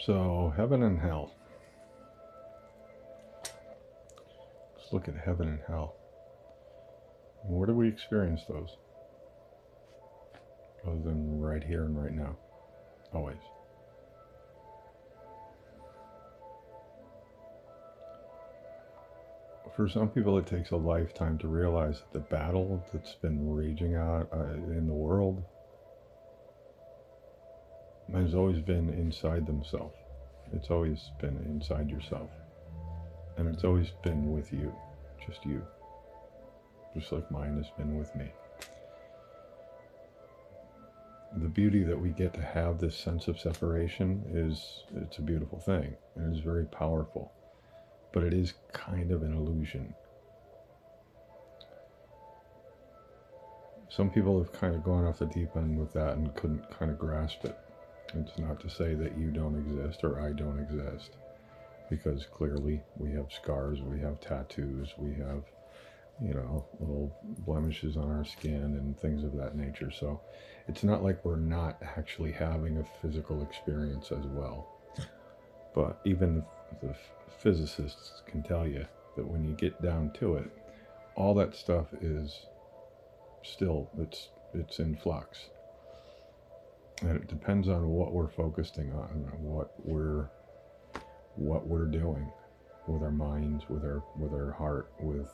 So, heaven and hell. Let's look at heaven and hell. Where do we experience those? Other than right here and right now. Always. For some people, it takes a lifetime to realize that the battle that's been raging out in the world has always been inside themselves. It's always been inside yourself. And it's always been with you. Just you. Just like mine has been with me. The beauty that we get to have this sense of separation it's a beautiful thing. And it is very powerful. But it is kind of an illusion. Some people have kind of gone off the deep end with that and couldn't kind of grasp it. It's not to say that you don't exist or I don't exist, because clearly we have scars, we have tattoos, we have, little blemishes on our skin and things of that nature. So it's not like we're not actually having a physical experience as well. But even the physicists can tell you that when you get down to it, all that stuff is still, it's in flux. And it depends on what we're focusing on, what we're doing with our minds, with our heart, with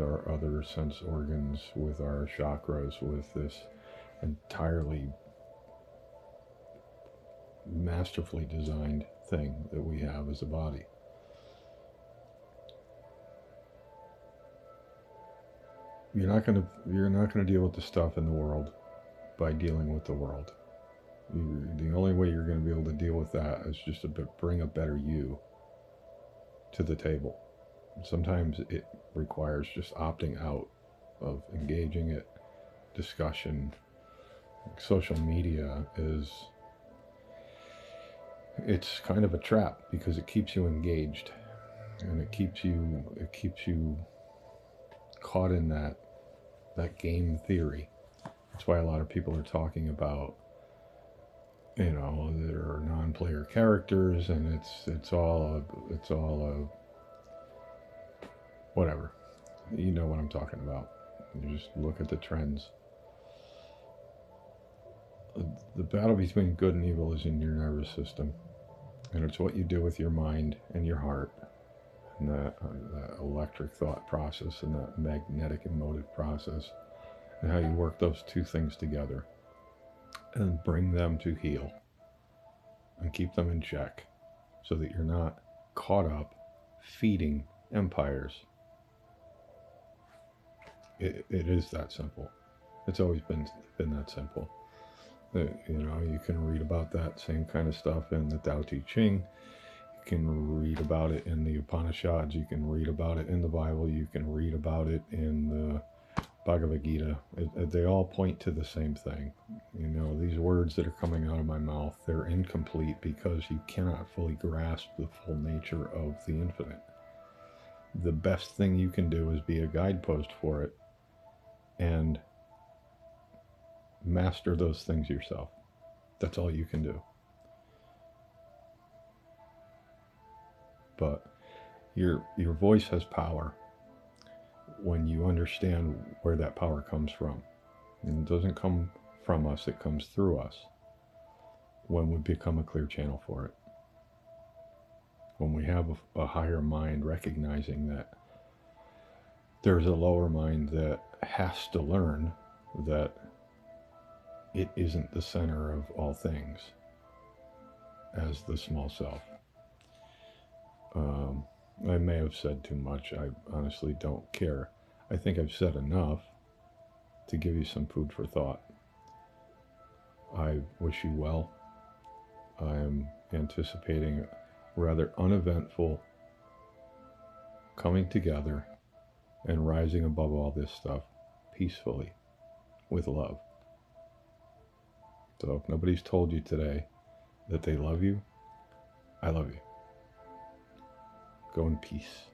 our other sense organs, with our chakras, with this entirely masterfully designed thing that we have as a body. You're not going to deal with the stuff in the world by dealing with the world. The only way you're going to be able to deal with that is just to bring a better you to the table. Sometimes it requires just opting out of engaging it. Discussion, social media it's kind of a trap because it keeps you engaged, and it keeps you caught in that game theory. That's why a lot of people are talking about, there are non-player characters, and it's all a whatever. You know what I'm talking about. You just look at the trends. The battle between good and evil is in your nervous system, and it's what you do with your mind and your heart, and that electric thought process, and that magnetic emotive process, and how you work those two things together and bring them to heal and keep them in check so that you're not caught up feeding empires. It is that simple. It's always been that simple. You can read about that same kind of stuff in the Tao Te Ching. You can read about it in the Upanishads. You can read about it in the Bible. You can read about it in the Bhagavad Gita. They all point to the same thing. These words that are coming out of my mouth, they're incomplete because you cannot fully grasp the full nature of the infinite. The best thing you can do is be a guidepost for it and master those things yourself. That's all you can do. But your voice has power when you understand where that power comes from. And it doesn't come from us, it comes through us when we become a clear channel for it. When we have a higher mind recognizing that there's a lower mind that has to learn that it isn't the center of all things as the small self. I may have said too much. I honestly don't care. I think I've said enough to give you some food for thought. I wish you well. I'm anticipating a rather uneventful coming together and rising above all this stuff peacefully with love. So if nobody's told you today that they love you, I love you. Go in peace.